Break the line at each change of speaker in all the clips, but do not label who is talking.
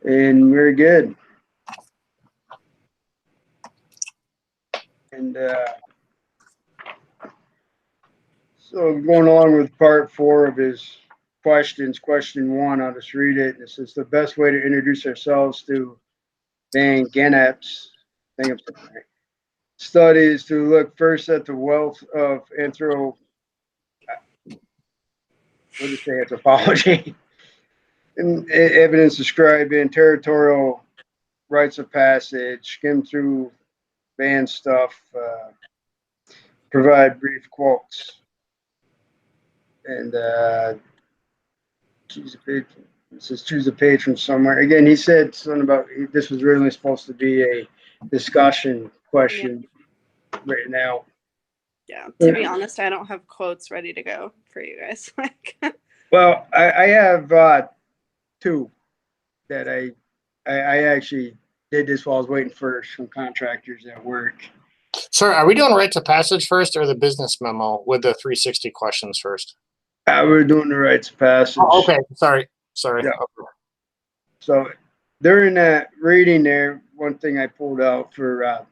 And very good. And so going along with part 4 of his questions, question 1, I'll just read it. It says the best way to introduce ourselves to Van Genep's study is to look first at the wealth of anthropology and evidence described in territorial rites of passage, skim through Van stuff, provide brief quotes, and choose a page. It says choose a page from somewhere. Again, he said something about this was originally supposed to be a discussion question written out.
Yeah, to be honest, I don't have quotes ready to go for you guys.
Well, I have 2 that I actually did this while I was waiting for some contractors at work.
Sorry, are we doing rites of passage first or the business memo with the 360 questions first?
We're doing the rites of passage.
Oh, okay, sorry.
Yeah. So during that reading there, one thing I pulled out for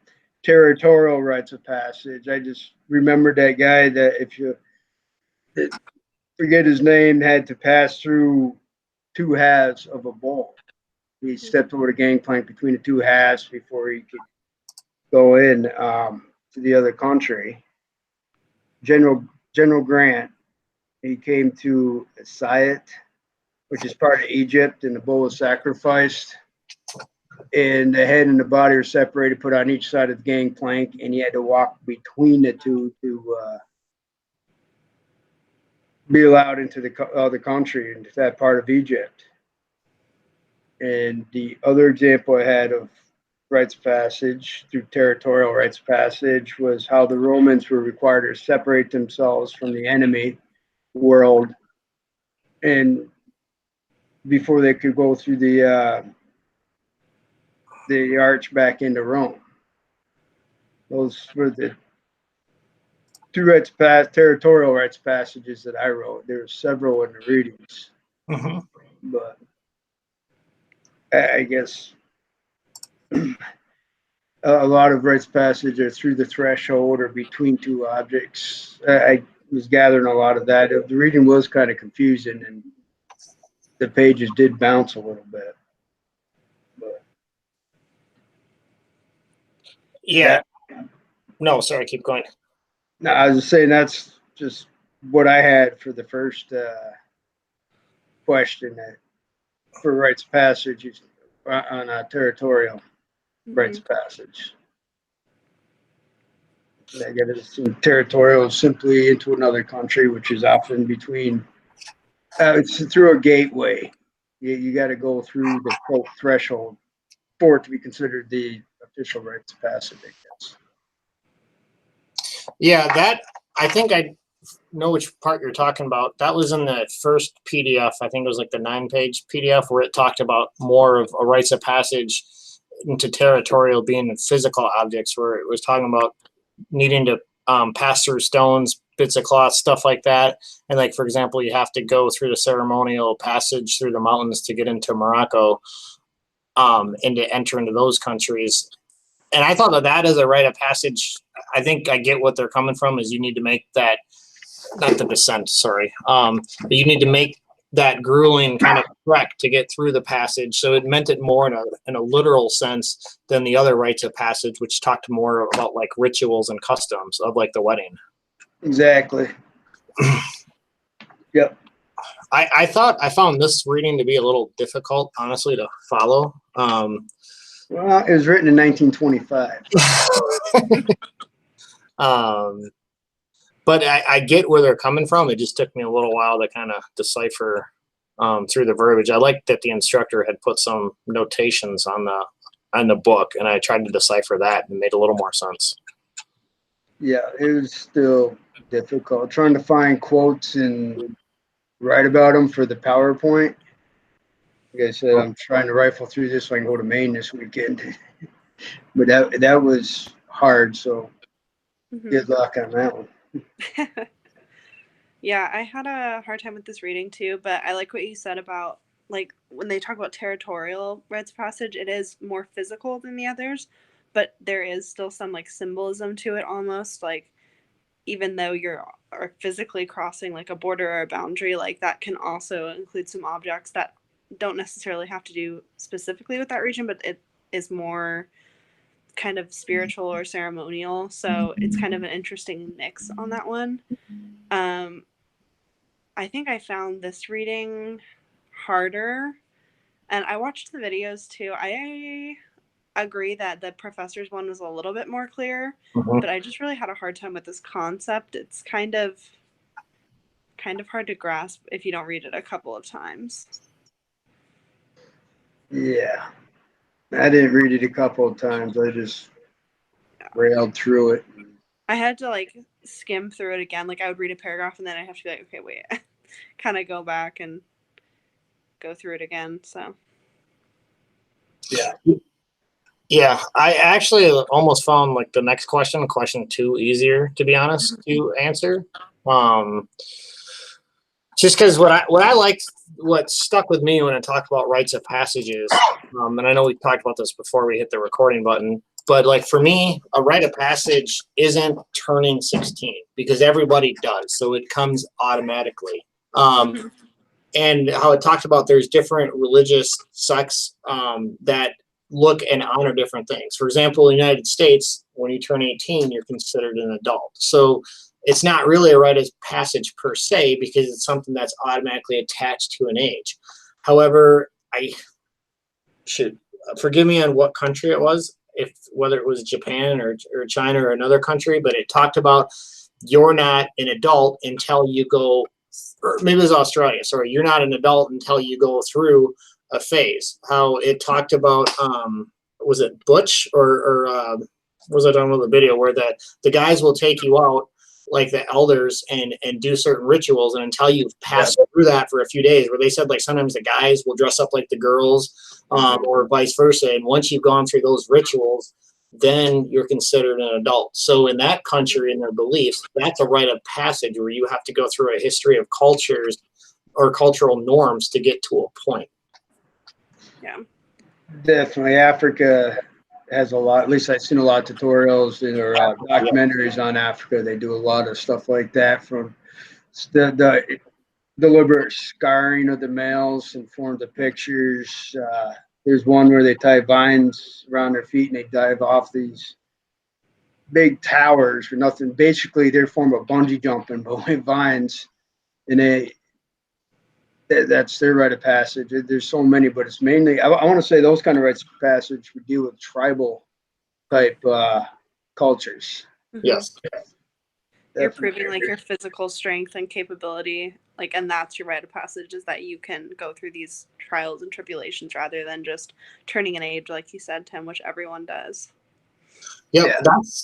territorial rites of passage, I just remembered that guy that if you forget his name, had to pass through 2 halves of a bowl. He stepped over the gangplank between the 2 halves before he could go in to the other country. General Grant, he came to Asiyat, which is part of Egypt, and the bull was sacrificed. And the head and the body are separated, put on each side of the gangplank, and he had to walk between the 2 to be allowed into the other country, into that part of Egypt. And the other example I had of rites of passage through territorial rites of passage was how the Romans were required to separate themselves from the enemy world, and before they could go through the arch back into Rome. Those were the 2 territorial rites of passages that I wrote. There were several in the readings, but I guess a lot of rites of passage are through the threshold or between 2 objects. I was gathering a lot of that. The reading was kind of confusing, and the pages did bounce a little bit. But
yeah. No, sorry, keep going.
No, I was just saying that's just what I had for the first question for rites of passage on a territorial rites of passage. I get it. Territorial is simply into another country, which is often between. It's through a gateway. You got to go through the quote threshold for it to be considered the official rites of passage, I guess.
Yeah, that I think I know which part you're talking about. That was in the first PDF. I think it was like the 9-page PDF where it talked about more of a rites of passage into territorial being physical objects, where it was talking about needing to pass through stones, bits of cloth, stuff like that. And like, for example, you have to go through the ceremonial passage through the mountains to get into Morocco and to enter into those countries. And I thought that as a rite of passage, I think I get what they're coming from, is you need to make that, not the descent, sorry, but you need to make that grueling kind of trek to get through the passage. So it meant it more in a literal sense than the other rites of passage, which talked more about like rituals and customs of like the wedding.
Exactly. Yep.
I found this reading to be a little difficult, honestly, to follow.
Well, it was written in 1925.
But I get where they're coming from. It just took me a little while to kind of decipher through the verbiage. I liked that the instructor had put some notations on the book, and I tried to decipher that, and it made a little more sense.
Yeah, it was still difficult trying to find quotes and write about them for the PowerPoint. Like I said, I'm trying to rifle through this so I can go to Maine this weekend. But that was hard, so good luck on that one.
Yeah, I had a hard time with this reading too, but I like what you said about like when they talk about territorial rites of passage, it is more physical than the others, but there is still some like symbolism to it almost. Like even though you're are physically crossing like a border or a boundary, like that can also include some objects that don't necessarily have to do specifically with that region, but it is more kind of spiritual or ceremonial. So it's kind of an interesting mix on that one. I think I found this reading harder, and I watched the videos too. I agree that the professor's one was a little bit more clear, but I just really had a hard time with this concept. It's kind of hard to grasp if you don't read it a couple of times.
Yeah. I didn't read it a couple of times. I just railed through it.
I had to like skim through it again. Like I would read a paragraph and then I have to be like, okay, wait, kind of go back and go through it again. So
Yeah.
Yeah, I actually almost found like the next question, question 2, easier to be honest to answer. Just because what I liked, what stuck with me when I talk about rites of passages, and I know we talked about this before we hit the recording button, but like for me, a rite of passage isn't turning 16 because everybody does, so it comes automatically. And how it talked about there's different religious sects that look and honor different things. For example, in the United States, when you turn 18, you're considered an adult. So it's not really a rite of passage per se because it's something that's automatically attached to an age. However, I should forgive me on what country it was, if whether it was Japan or China or another country, but it talked about you're not an adult until you go, or maybe it was Australia. Sorry, you're not an adult until you go through a phase. How it talked about, was it Butch or was I talking about the video where the guys will take you out like the elders and do certain rituals, and until you've passed through that for a few days, where they said like sometimes the guys will dress up like the girls, or vice versa, and once you've gone through those rituals, then you're considered an adult. So in that country, in their beliefs, that's a rite of passage where you have to go through a history of cultures or cultural norms to get to a point.
yeah,
Definitely. Africa has a lot, at least I've seen a lot of tutorials or documentaries on Africa. They do a lot of stuff like that, from the deliberate scarring of the males in forms of pictures. There's one where they tie vines around their feet and they dive off these big towers for nothing. Basically, they're a form of bungee jumping, but with vines. And that's their rite of passage. There's so many, but it's mainly, I want to say those kind of rites of passage would deal with tribal type cultures.
Yes.
You're proving like your physical strength and capability, like, and that's your rite of passage, is that you can go through these trials and tribulations rather than just turning an age, like you said, Tim, which everyone does.
Yep, yeah.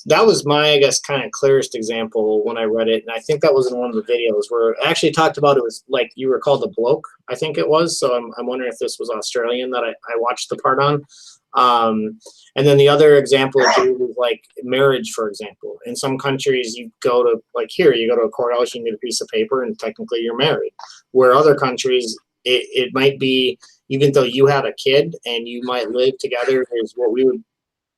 That was my, I guess, kind of clearest example when I read it, and I think that was in one of the videos where it actually talked about it was like you were called a bloke, I think it was. So I'm wondering if this was Australian that I watched the part on. And then the other example is like marriage, for example. In some countries, you go to, like here, you go to a courthouse, you can get a piece of paper, and technically you're married. Where other countries, it might be, even though you have a kid and you might live together, there's what we would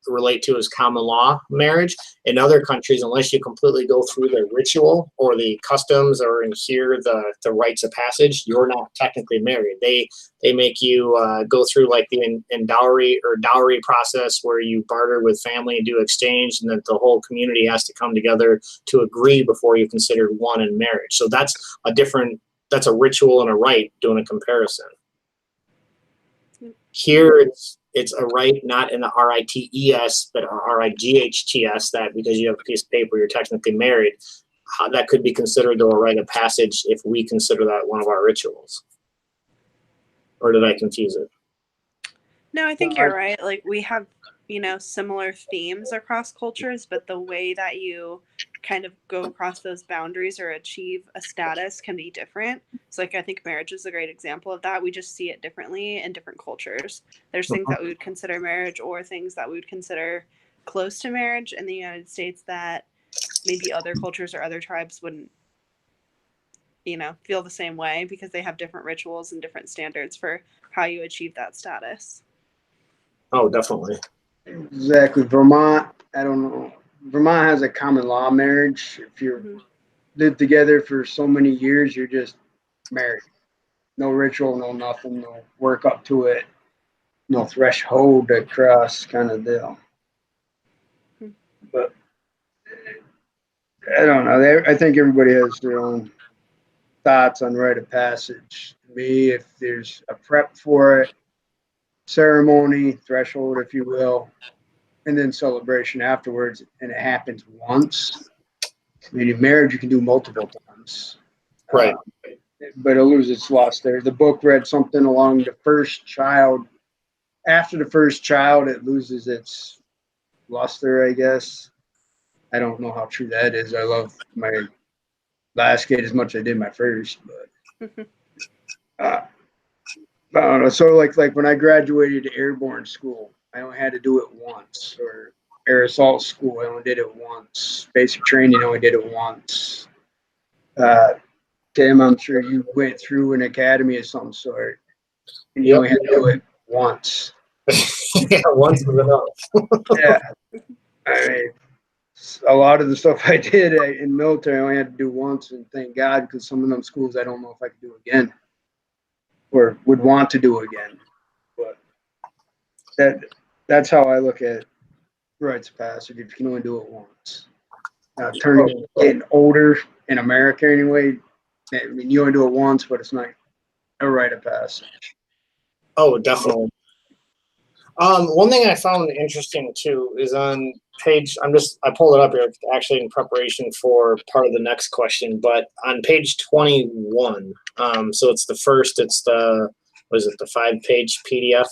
relate to as common law marriage. In other countries, unless you completely go through the ritual or the customs or adhere the rites of passage, you're not technically married. They make you go through like the dowry process where you barter with family and do exchange, and that the whole community has to come together to agree before you consider one in marriage. So that's a ritual and a rite doing a comparison. Here it's a rite, not in the RITES, but RIGHTS, that because you have a piece of paper, you're technically married. That could be considered a rite of passage if we consider that one of our rituals. Or did I confuse it?
No, I think you're right. Like we have, similar themes across cultures, but the way that you kind of go across those boundaries or achieve a status can be different. So like I think marriage is a great example of that. We just see it differently in different cultures. There's things that we would consider marriage or things that we would consider close to marriage in the United States that maybe other cultures or other tribes wouldn't feel the same way because they have different rituals and different standards for how you achieve that status.
Oh, definitely.
Exactly. Vermont, I don't know. Vermont has a common law marriage. If you live together for so many years, you're just married. No ritual, no nothing, no work up to it, no threshold to cross kind of deal. But I don't know. I think everybody has their own thoughts on rite of passage. To me, if there's a prep for it, ceremony, threshold, if you will, and then celebration afterwards, and it happens once. I mean, in marriage, you can do multiple times.
Right.
But it'll lose its luster. The book read something along the first child. After the first child, it loses its luster, I guess. I don't know how true that is. I love my last kid as much as I did my first, but I don't know. So like when I graduated airborne school, I only had to do it once, or air assault school, I only did it once. Basic training, I only did it once. Tim, I'm sure you went through an academy of some sort, and you only had to do it once.
Yeah, once was enough.
Yeah, I mean, a lot of the stuff I did in military, I only had to do once, and thank God, because some of them schools I don't know if I could do again, or would want to do again. But that's how I look at rites of passage. If you can only do it once, getting older in America anyway. I mean, you only do it once, but it's not a rite of passage.
Oh, definitely. One thing I found interesting too is on page, I pulled it up here actually in preparation for part of the next question, but on page 21, so it's the 5-page PDF.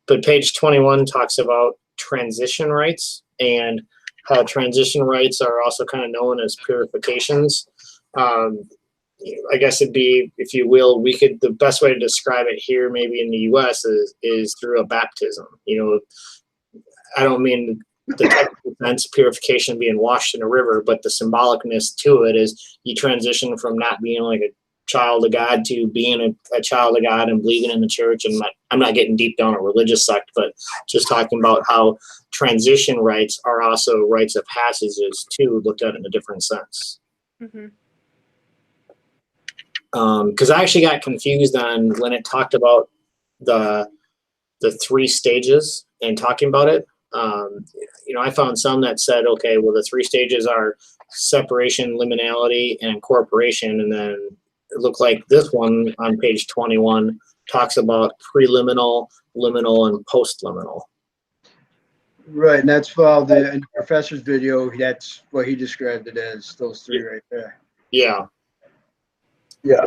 But page 21 talks about transition rites, and how transition rites are also kind of known as purifications. I guess it'd be, if you will, the best way to describe it here, maybe in the U.S., is through a baptism. I don't mean the technical sense, purification being washed in a river, but the symbolicness to it is you transition from not being like a child of God to being a child of God and believing in the church. And I'm not getting deep down a religious sect, but just talking about how transition rites are also rites of passages too, looked at in a different sense.
Mm-hmm.
Because I actually got confused on when it talked about the 3 stages and talking about it. I found some that said, okay, well, the 3 stages are separation, liminality, and incorporation. And then it looked like this one on page 21 talks about preliminal, liminal, and postliminal.
Right, and that's in the professor's video. That's what he described it as, those 3 right there.
Yeah.
Yeah.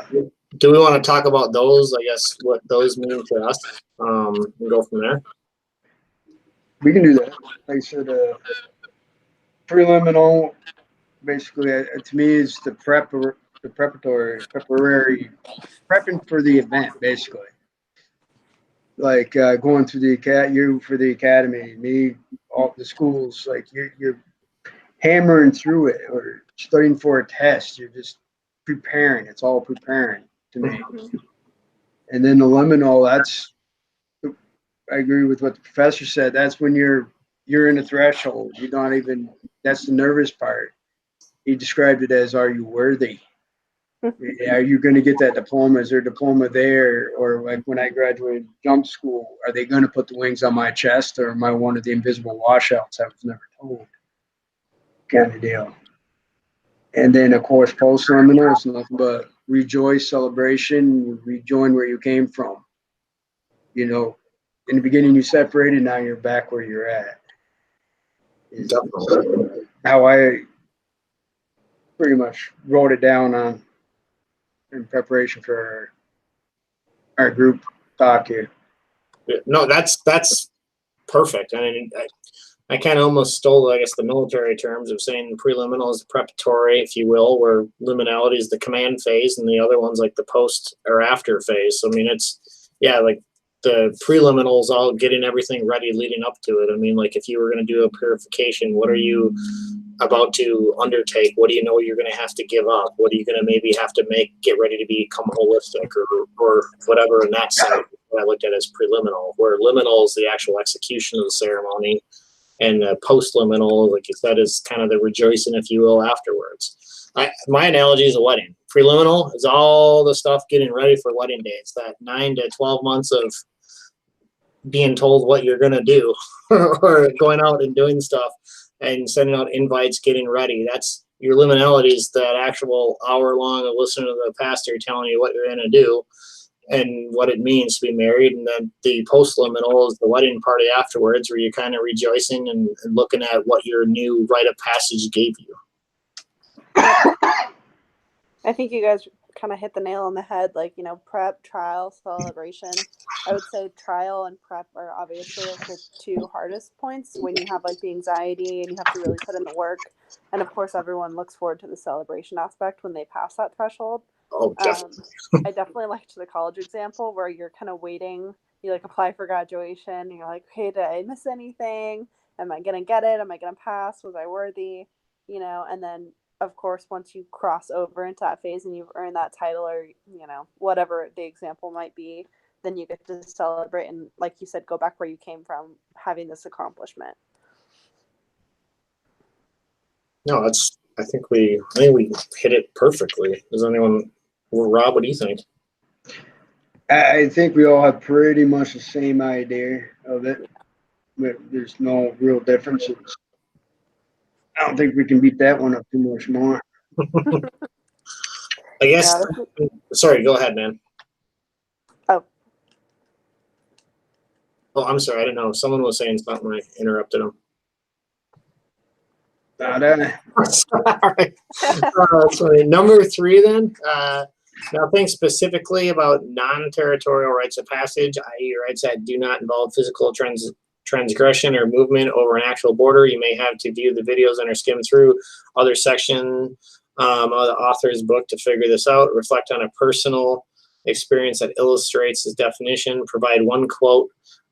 Do we want to talk about those? I guess what those mean to us, and go from there.
We can do that. Like I said, preliminal, basically, to me, is the preparatory, prepping for the event, basically. Like going through the academy, me, all the schools, like you're hammering through it, or studying for a test. You're just preparing. It's all preparing to me. And then the liminal, I agree with what the professor said. That's when you're in a threshold. You're not even. That's the nervous part. He described it as, "Are you worthy? Are you going to get that diploma? Is there a diploma there?" Or like when I graduated jump school, are they going to put the wings on my chest, or am I one of the invisible washouts I was never told? Kind of deal. And then of course post-liminal is nothing but rejoice, celebration, rejoin where you came from. In the beginning you separated, now you're back where you're at. Is how I pretty much wrote it down in preparation for our group talk here.
No, that's perfect. I mean, I kind of almost stole, I guess, the military terms of saying preliminal is the preparatory, if you will, where liminality is the command phase, and the other one's like the post or after phase. So I mean, it's like the preliminals, all getting everything ready leading up to it. I mean, like if you were going to do a purification, what are you about to undertake? What do you know you're going to have to give up? What are you going to maybe have to get ready to become holistic or whatever in that sense? What I looked at as preliminal, where liminal is the actual execution of the ceremony, and the post-liminal, like you said, is kind of the rejoicing, if you will, afterwards. My analogy is a wedding. Preliminal is all the stuff getting ready for wedding day. It's that 9 to 12 months of being told what you're going to do or going out and doing stuff and sending out invites, getting ready. That's your liminality, is that actual hour long of listening to the pastor telling you what you're going to do and what it means to be married. And then the post-liminal is the wedding party afterwards, where you're kind of rejoicing and looking at what your new rite of passage gave you.
I think you guys kind of hit the nail on the head. Like, you know, prep, trial, celebration. I would say trial and prep are obviously like the two hardest points when you have like the anxiety and you have to really put in the work. And of course, everyone looks forward to the celebration aspect when they pass that threshold.
Oh, definitely.
I definitely liked the college example where you're kind of waiting. You like apply for graduation. And you're like, okay, did I miss anything? Am I gonna get it? Am I gonna pass? Was I worthy? You know, and then of course, once you cross over into that phase and you've earned that title, or you know, whatever the example might be, then you get to celebrate and, like you said, go back where you came from, having this accomplishment.
No, I think we hit it perfectly. Does anyone, Rob, what do you think?
I think we all have pretty much the same idea of it. There's no real differences. I don't think we can beat that one up too much more.
I guess. Sorry, go ahead, man.
Oh,
I'm sorry. I didn't know. Someone was saying something. I interrupted them. Sorry. Sorry. Number 3, then. Now, think specifically about non-territorial rites of passage, i.e., rites that do not involve physical transgression or movement over an actual border. You may have to view the videos and or skim through other section of the author's book to figure this out. Reflect on a personal experience that illustrates this definition. Provide one quote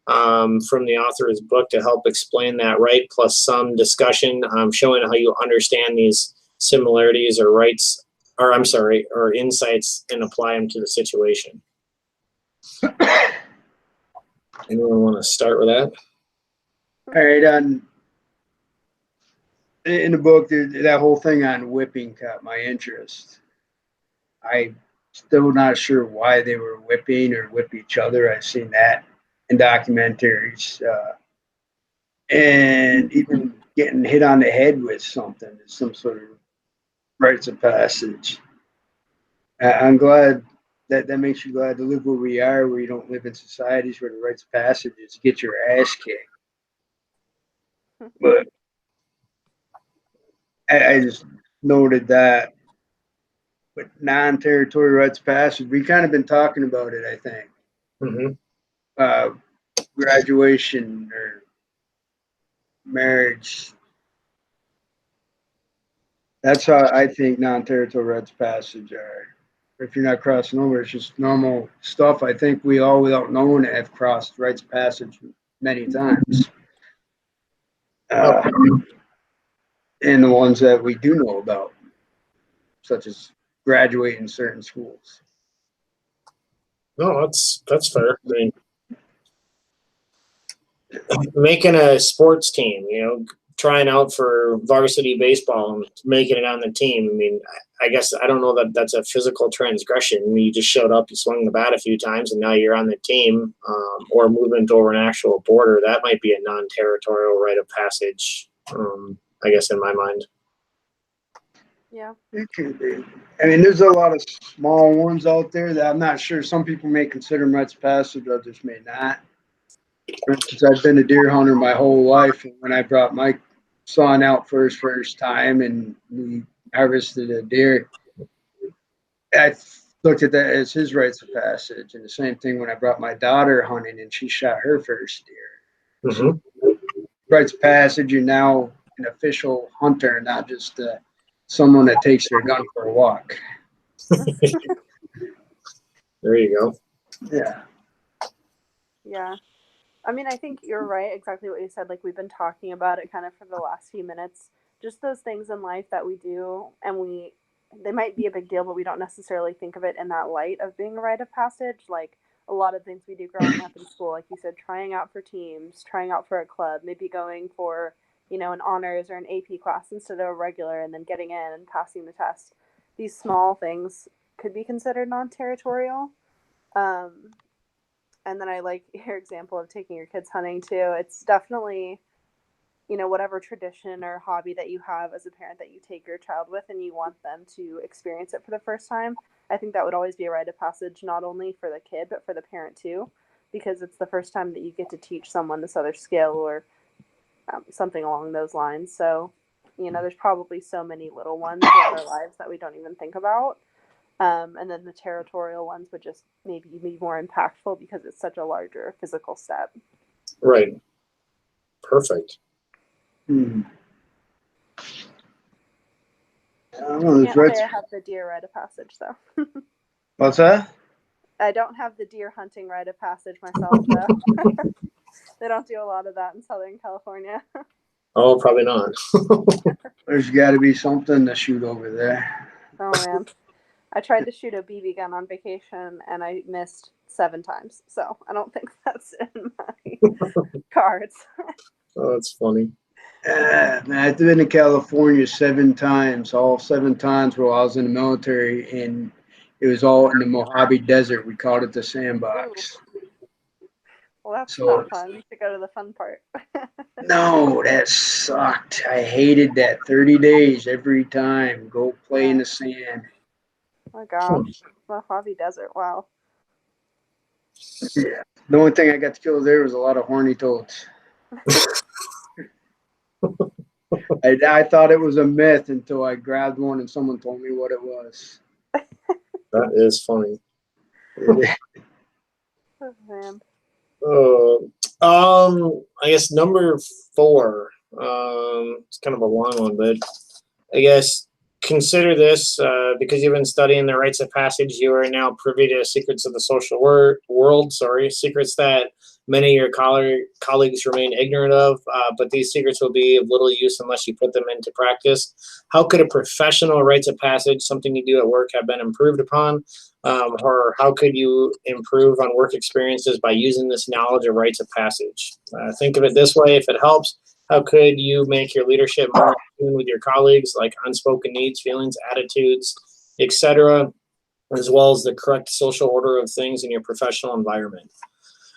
from the author's book to help explain that rite, plus some discussion showing how you understand these similarities or rights, or insights, and apply them to the situation. Anyone want to start with that?
All right. In the book, that whole thing on whipping caught my interest. I'm still not sure why they were whipping or whip each other. I've seen that in documentaries. And even getting hit on the head with something is some sort of rites of passage. I'm glad that makes you glad to live where we are, where you don't live in societies where the rites of passage is to get your ass kicked. But I just noted that with non-territorial rites of passage, we kind of been talking about it, I think.
Mm-hmm.
Graduation or marriage. That's how I think non-territorial rites of passage are. If you're not crossing over, it's just normal stuff. I think we all, without knowing it, have crossed rites of passage many times. And the ones that we do know about, such as graduating certain schools.
No, that's fair. I mean, making a sports team, trying out for varsity baseball and making it on the team. I mean, I guess I don't know that that's a physical transgression. I mean, you just showed up, you swung the bat a few times, and now you're on the team, or movement over an actual border. That might be a non-territorial rite of passage, I guess, in my mind.
Yeah.
It could be. I mean, there's a lot of small ones out there that I'm not sure. Some people may consider rites of passage, others may not. For instance, I've been a deer hunter my whole life, and when I brought my son out for his first time and we harvested a deer, I looked at that as his rites of passage. And the same thing when I brought my daughter hunting and she shot her first deer.
Mm-hmm.
So, rites of passage, you're now an official hunter, not just someone that takes their gun for a walk.
There you go.
Yeah.
Yeah. I mean, I think you're right, exactly what you said. Like, we've been talking about it kind of for the last few minutes. Just those things in life that we do, and they might be a big deal, but we don't necessarily think of it in that light of being a rite of passage. Like, a lot of things we do growing up in school, like you said, trying out for teams, trying out for a club, maybe going for, an honors or an AP class instead of a regular, and then getting in and passing the test. These small things could be considered non territorial. Um, and then I like your example of taking your kids hunting too. It's definitely, whatever tradition or hobby that you have as a parent that you take your child with and you want them to experience it for the first time. I think that would always be a rite of passage, not only for the kid, but for the parent too, because it's the first time that you get to teach someone this other skill or something along those lines. So, there's probably so many little ones throughout our lives that we don't even think about. And then the territorial ones would just maybe be more impactful because it's such a larger physical step.
Right. Perfect.
Hmm. I don't know.
I can't say I have the deer rite of passage, though.
What's that?
I don't have the deer hunting rite of passage myself, though. They don't do a lot of that in Southern California.
Oh, probably not.
There's got to be something to shoot over there.
Oh, man. I tried to shoot a BB gun on vacation, and I missed 7 times. So I don't think that's in my cards.
Oh, that's funny.
Man, I've been to California 7 times. All 7 times while I was in the military, and it was all in the Mojave Desert. We called it the Sandbox.
Ooh. Well, that's
So
not fun to go to the fun part.
no, that sucked. I hated that 30 days every time. Go play in
Yeah.
the sand.
Oh my gosh. Mojave Desert. Wow.
Yeah. The only thing I got to kill there was a lot of horny toads. I thought it was a myth until I grabbed one and someone told me what it was.
That is funny.
Oh, man.
I guess number 4. It's kind of a long one, but I guess consider this because you've been studying the rites of passage. You are now privy to secrets of the social world. Sorry, secrets that many of your colleagues remain ignorant of. But these secrets will be of little use unless you put them into practice. How could a professional rites of passage, something you do at work, have been improved upon? Or how could you improve on work experiences by using this knowledge of rites of passage? Think of it this way: if it helps, how could you make your leadership more in tune with your colleagues, like unspoken needs, feelings, attitudes, etc., as well as the correct social order of things in your professional environment?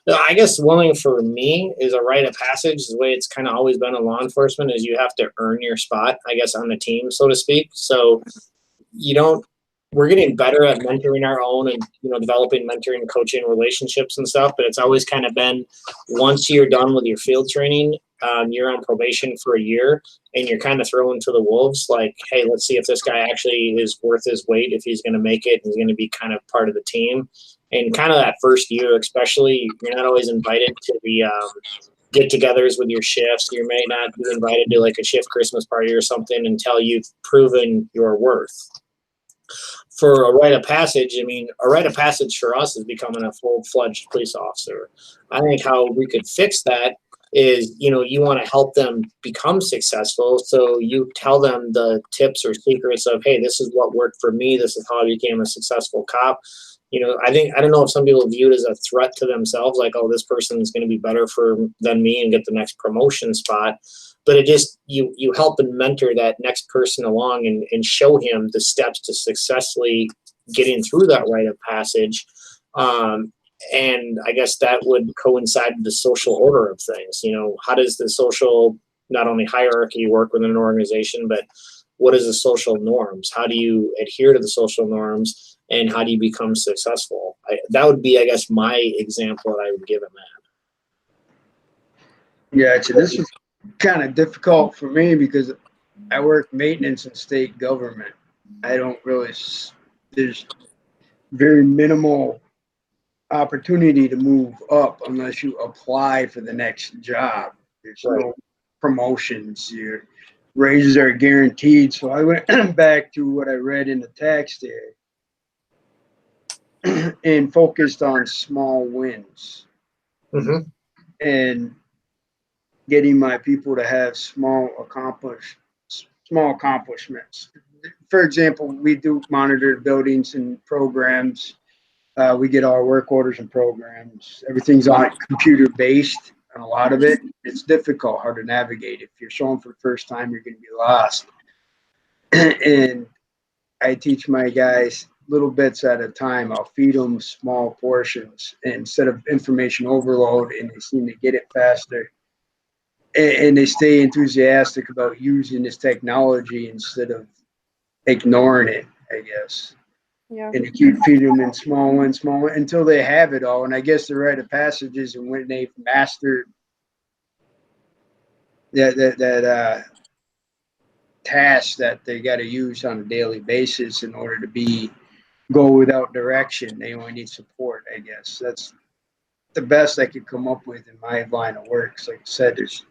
Now, I guess one thing for me is a rite of passage. The way it's kind of always been in law enforcement is you have to earn your spot, I guess, on the team, so to speak. So you don't. We're getting better at mentoring our own and developing mentoring, coaching relationships and stuff. But it's always kind of been once you're done with your field training, you're on probation for a year, and you're kind of thrown to the wolves. Like, hey, let's see if this guy actually is worth his weight. If he's going to make it, he's going to be kind of part of the team. And kind of that first year, especially, you're not always invited to the get-togethers with your shifts. You may not be invited to like a shift Christmas party or something until you've proven your worth. For a rite of passage, I mean, a rite of passage for us is becoming a full-fledged police officer. I think how we could fix that is, you want to help them become successful. So you tell them the tips or secrets of, hey, this is what worked for me. This is how I became a successful cop. I don't know if some people view it as a threat to themselves, like, oh, this person is going to be better than me and get the next promotion spot. But it just, you help and mentor that next person along and show him the steps to successfully getting through that rite of passage. And I guess that would coincide with the social order of things. How does the social, not only hierarchy work within an organization, but what is the social norms? How do you adhere to the social norms, and how do you become successful? That would be, I guess, my example that I would give him that.
Yeah, this is kind of difficult for me because I work maintenance in state government. I don't really, there's very minimal opportunity to move up unless you apply for the next job. There's
Right.
no promotions. Your raises are guaranteed. So I went back to what I read in the text there and focused on small wins.
Mm-hmm.
and getting my people to have small accomplishments. For example, we do monitor buildings and programs. We get our work orders and programs. Everything's on computer based, and a lot of it. It's difficult, hard to navigate. If you're showing for the first time, you're going to be lost. And I teach my guys little bits at a time. I'll feed them small portions instead of information overload, and they seem to get it faster. And they stay enthusiastic about using this technology instead of ignoring it, I guess.
Yeah.
And to keep feeding them in small until they have it all. And I guess the rite of passages, and when they've mastered that task that they got to use on a daily basis in order to go without direction, they only need support. I guess that's the best I could come up with in my line of work. Like I said, there's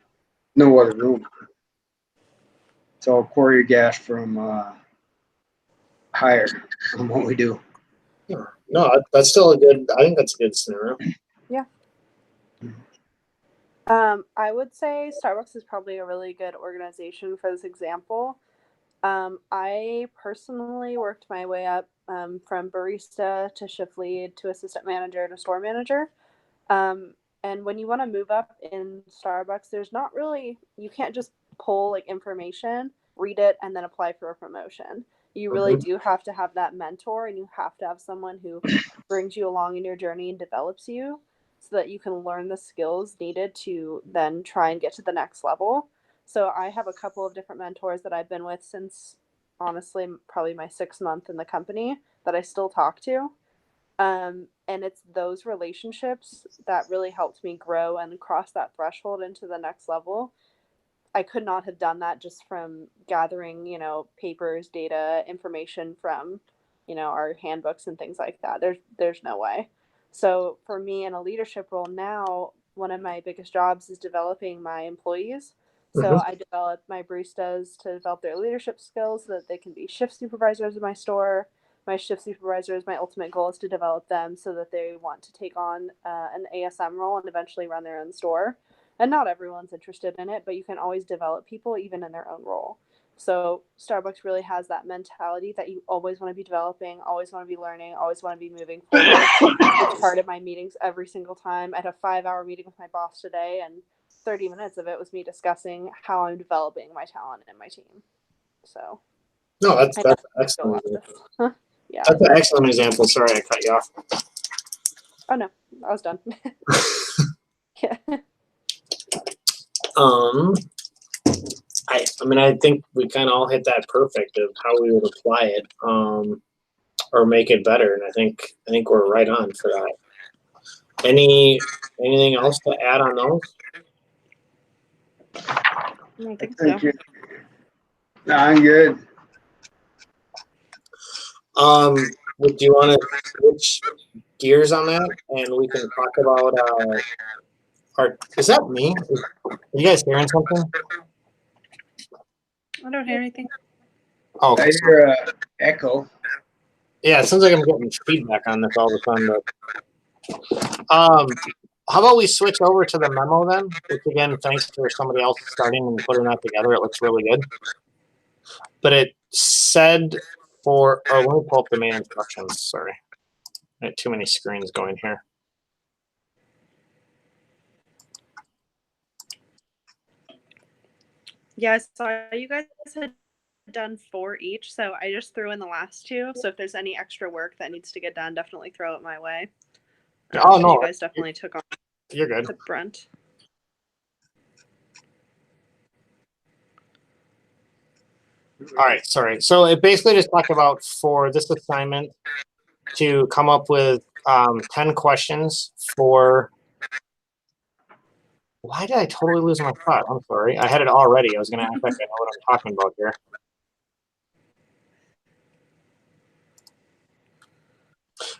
no other room. It's all choreographed from higher from what we do.
No, that's still a good. I think that's a good scenario.
Yeah. I would say Starbucks is probably a really good organization for this example. I personally worked my way up from barista to shift lead to assistant manager to store manager. And when you want to move up in Starbucks, there's not really, you can't just pull like information, read it, and then apply for a promotion. You really
Mhm.
do have to have that mentor, and you have to have someone who brings you along in your journey and develops you so that you can learn the skills needed to then try and get to the next level. So I have a couple of different mentors that I've been with since honestly probably my 6th month in the company that I still talk to. And it's those relationships that really helped me grow and cross that threshold into the next level. I could not have done that just from gathering, papers, data, information from, our handbooks and things like that. There's no way. So for me in a leadership role now, one of my biggest jobs is developing my employees. So
Mhm.
I develop my baristas to develop their leadership skills so that they can be shift supervisors in my store. My shift supervisors, my ultimate goal is to develop them so that they want to take on an ASM role and eventually run their own store. And not everyone's interested in it, but you can always develop people even in their own role. So Starbucks really has that mentality that you always want to be developing, always want to be learning, always want to be moving forward. It's part of my meetings every single time. I had a 5-hour meeting with my boss today, and 30 minutes of it was me discussing how I'm developing my talent and my team. So
No, that's
I know
that's
it makes you a
excellent.
lot of yeah.
That's an excellent example. Sorry, I cut you off.
Oh no, I was done. Yeah.
Um, I mean, I think we kind of all hit that perfect of how we would apply it, or make it better, and I think we're right on for that. Anything else to add on those?
I don't think so.
Thank you. No, I'm good.
Do you want to switch gears on that, and we can talk about is that me? Are you guys hearing something?
I don't hear anything.
Oh,
I
okay.
hear echo.
Yeah, it sounds like I'm getting feedback on this all the time. But how about we switch over to the memo then? Which again, thanks for somebody else starting and putting that together. It looks really good. But it said let me pull up the main instructions. Sorry, I had too many screens going here.
Yeah, I saw you guys had done 4 each, so I just threw in the last 2. So if there's any extra work that needs to get done, definitely throw it my way.
Oh no,
you guys definitely took on
you're good.
the brunt.
All right, sorry. So it basically just talked about for this assignment to come up with 10 questions for. Why did I totally lose my thought? I'm sorry. I had it already. I was going to act like I know what I'm talking about here.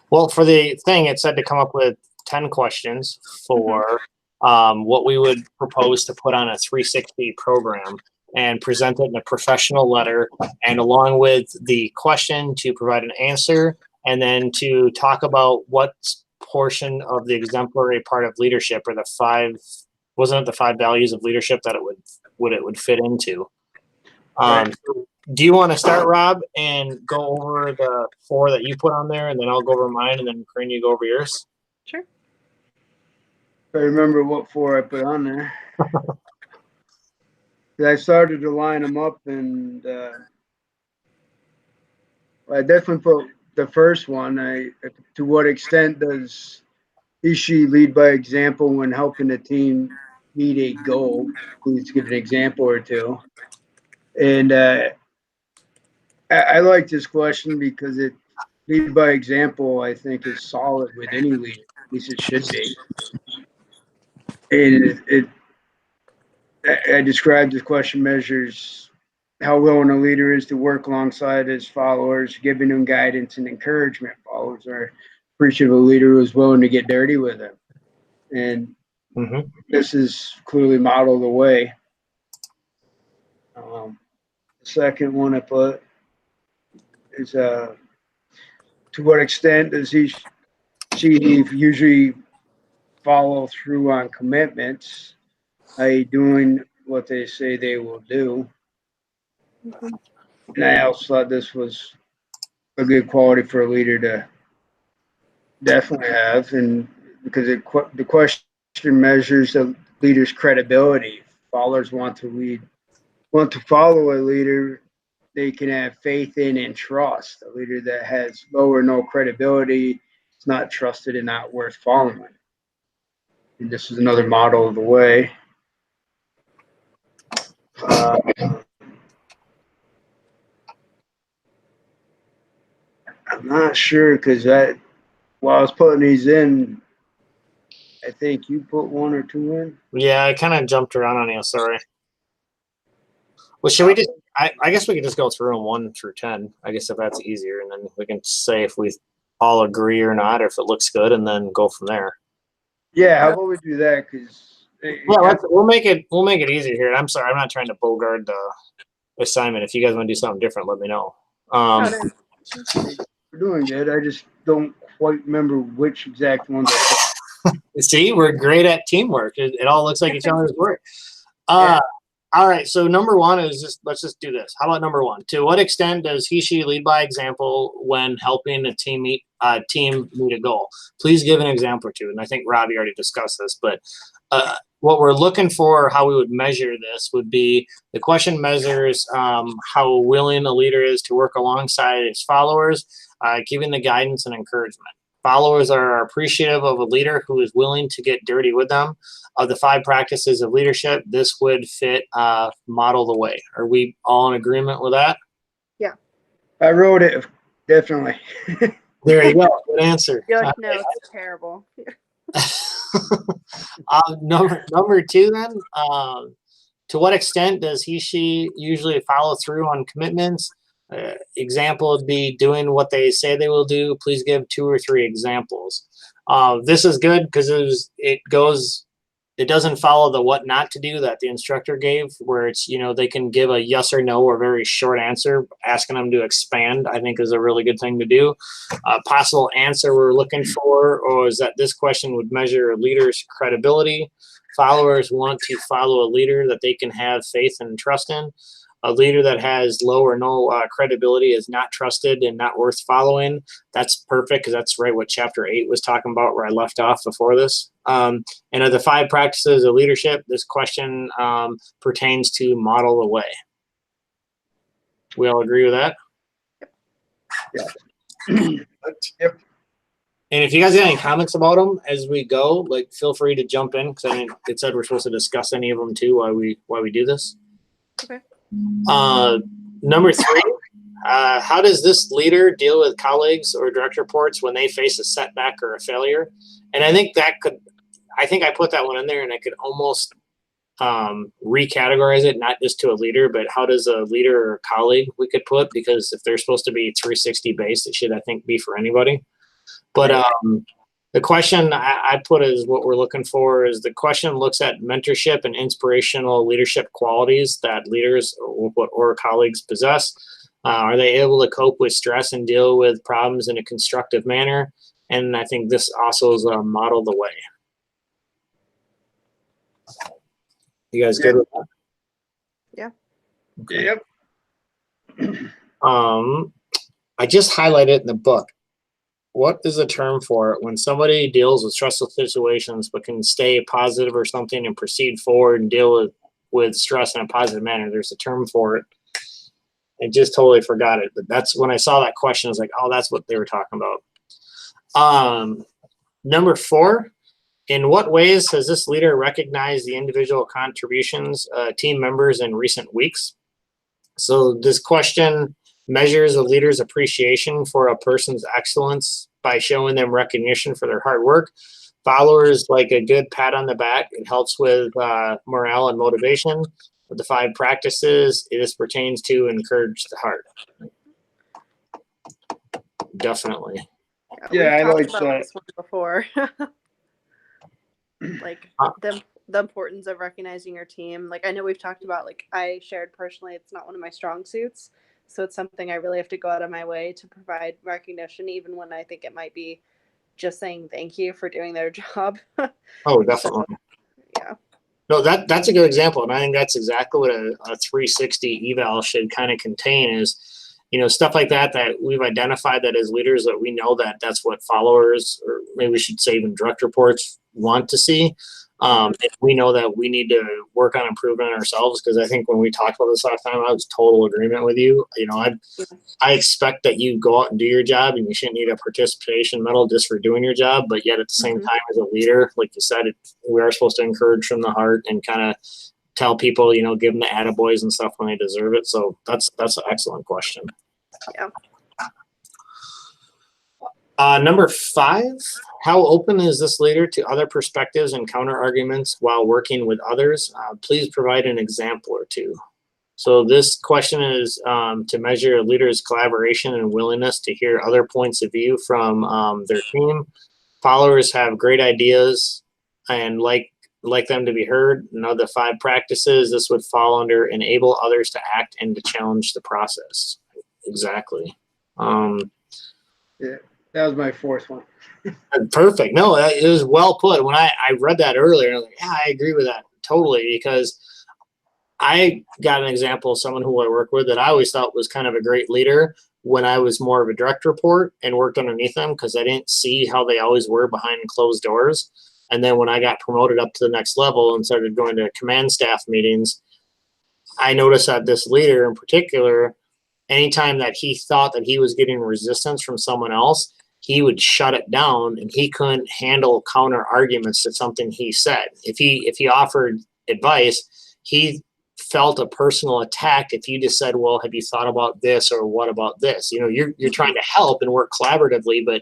Well, for the thing, it said to come up with 10 questions for what we would propose to put on a 360 program and present it in a professional letter, and along with the question to provide an answer, and then to talk about what portion of the exemplary part of leadership, or wasn't it the 5 values of leadership that it would fit into?
Right.
Do you want to start, Rob, and go over the 4 that you put on there, and then I'll go over mine, and then Corinne, you go over yours?
Sure.
I remember what 4 I put on there. I started to line them up, and I definitely put the first one. To what extent does she lead by example when helping the team meet a goal? Please give an example or two. And I like this question because it lead by example, I think, is solid with any leader. At least it should be. And I described the question measures how willing a leader is to work alongside his followers, giving them guidance and encouragement. Followers are appreciative of a leader who is willing to get dirty with them. And this is clearly modeled the way. The second one I put is to what extent does she usually follow through on commitments, i.e. doing what they say they will do. And I also thought this was a good quality for a leader to definitely have, and because the question measures a leader's credibility. Followers want to follow a leader they can have faith in and trust. A leader that has low or no credibility is not trusted and not worth following. And this is another model of the way. I'm not sure because while I was putting these in, I think you put 1 or 2 in.
Yeah, I kind of jumped around on you. Sorry. Well, should we just? I guess we could just go through them 1 through 10. I guess if that's easier, and then we can say if we all agree or not, or if it looks good, and then go from there.
Yeah, how about we do that? Because
we'll make it easier here. I'm sorry, I'm not trying to bogart the assignment. If you guys want to do something different, let me know.
We're doing good. I just don't quite remember which exact ones.
See, we're great at teamwork. It all looks like each other's work.
Yeah.
All right, so number 1 is let's just do this. How about number 1? To what extent does she lead by example when helping a team meet a goal? Please give an example or 2. And I think Robbie already discussed this, but what we're looking for, how we would measure this, would be the question measures how willing a leader is to work alongside his followers, giving the guidance and encouragement. Followers are appreciative of a leader who is willing to get dirty with them. Of the 5 practices of leadership, this would fit model the way. Are we all in agreement with that?
Yeah.
I wrote it, definitely.
There you go. Good answer.
You're like, no, it's terrible.
Number 2 then, to what extent does she usually follow through on commitments? Example would be doing what they say they will do. Please give 2 or 3 examples. This is good because it doesn't follow the what not to do that the instructor gave, where it's, they can give a yes or no or very short answer. Asking them to expand, I think, is a really good thing to do. Possible answer we're looking for, or is that this question would measure a leader's credibility. Followers want to follow a leader that they can have faith and trust in. A leader that has low or no credibility is not trusted and not worth following. That's perfect because that's right what Chapter 8 was talking about, where I left off before this. And of the 5 practices of leadership, this question pertains to model the way. We all agree with that?
Yeah. Yep.
And if you guys got any comments about them as we go, feel free to jump in, because I mean, it said we're supposed to discuss any of them too while we do this.
Okay.
Number 3, how does this leader deal with colleagues or direct reports when they face a setback or a failure? And I think I put that one in there, and I could almost recategorize it, not just to a leader, but how does a leader or a colleague we could put, because if they're supposed to be 360 based, it should, I think, be for anybody. But the question I put is what we're looking for is the question looks at mentorship and inspirational leadership qualities that leaders or colleagues possess. Are they able to cope with stress and deal with problems in a constructive manner? And I think this also is a model the way. You guys good with that?
Yeah.
Okay.
Yep.
I just highlighted in the book. What is the term for it when somebody deals with stressful situations but can stay positive or something and proceed forward and deal with stress in a positive manner? There's a term for it. I just totally forgot it, but that's when I saw that question. I was like, oh, that's what they were talking about. Number 4, in what ways has this leader recognized the individual contributions, team members in recent weeks? So this question measures a leader's appreciation for a person's excellence by showing them recognition for their hard work. Followers like a good pat on the back. It helps with morale and motivation. With the 5 practices, this pertains to encourage the heart. Definitely.
Yeah, I
we've talked
like
about
that.
this one before. Like the importance of recognizing your team. Like I know we've talked about, like I shared personally, it's not one of my strong suits. So it's something I really have to go out of my way to provide recognition, even when I think it might be just saying thank you for doing their job.
Oh, definitely.
So, yeah.
No, that's a good example, and I think that's exactly what a 360 eval should kind of contain is, stuff like that we've identified that as leaders that we know that that's what followers, or maybe we should say even direct reports, want to see. And we know that we need to work on improving ourselves, because I think when we talked about this last time, I was total agreement with you. I expect that you go out and do your job, and you shouldn't need a participation medal just for doing your job. But yet at the same time, as a leader, like you said, we are supposed to encourage from the heart and kind of tell people, give them the attaboys and stuff when they deserve it. So that's an excellent question.
Yeah.
Number 5, how open is this leader to other perspectives and counter arguments while working with others? Please provide an example or 2. So this question is to measure a leader's collaboration and willingness to hear other points of view from their team. Followers have great ideas and like them to be heard. And of the 5 practices, this would fall under enable others to act and to challenge the process. Exactly.
Yeah, that was my 4th one.
Perfect. No, it was well put. When I read that earlier, I was like, yeah, I agree with that totally, because I got an example of someone who I work with that I always thought was kind of a great leader when I was more of a direct report and worked underneath them, because I didn't see how they always were behind closed doors. And then when I got promoted up to the next level and started going to command staff meetings, I noticed that this leader in particular, anytime that he thought that he was getting resistance from someone else, he would shut it down, and he couldn't handle counter arguments to something he said. If he offered advice, he felt a personal attack if you just said, well, have you thought about this, or what about this? You're trying to help and work collaboratively, but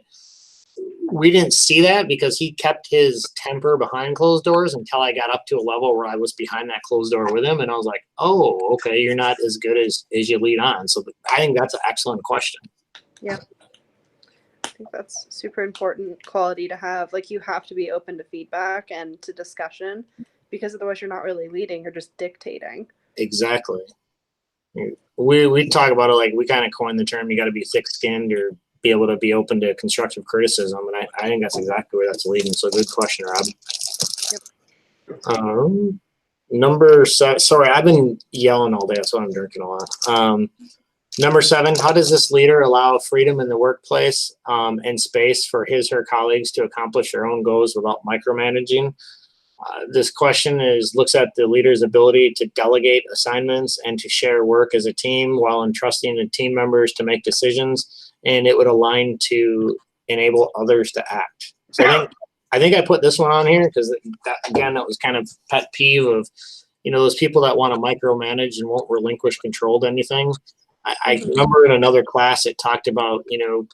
we didn't see that because he kept his temper behind closed doors until I got up to a level where I was behind that closed door with him, and I was like, oh, okay, you're not as good as you lead on. So I think that's an excellent question.
Yeah. I think that's super important quality to have. Like, you have to be open to feedback and to discussion, because otherwise you're not really leading, you're just dictating.
Exactly. We talk about it, like we kind of coined the term, you got to be thick-skinned or be able to be open to constructive criticism, and I think that's exactly where that's leading. So good question, Rob.
Yep.
Number 7, sorry, I've been yelling all day, that's why I'm drinking a lot. Number 7, how does this leader allow freedom in the workplace and space for his or her colleagues to accomplish their own goals without micromanaging? This question looks at the leader's ability to delegate assignments and to share work as a team while entrusting the team members to make decisions, and it would align to enable others to act. So I think I put this one on here because that was kind of pet peeve of, those people that want to micromanage and won't relinquish control to anything. I remember in another class it talked about,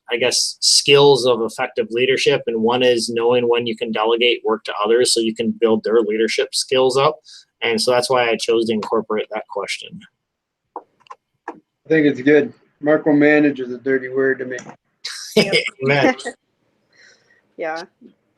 I guess, skills of effective leadership, and one is knowing when you can delegate work to others so you can build their leadership skills up. And so that's why I chose to incorporate that question.
I think it's good. Micromanage is a dirty word to me.
Amen.
Yeah.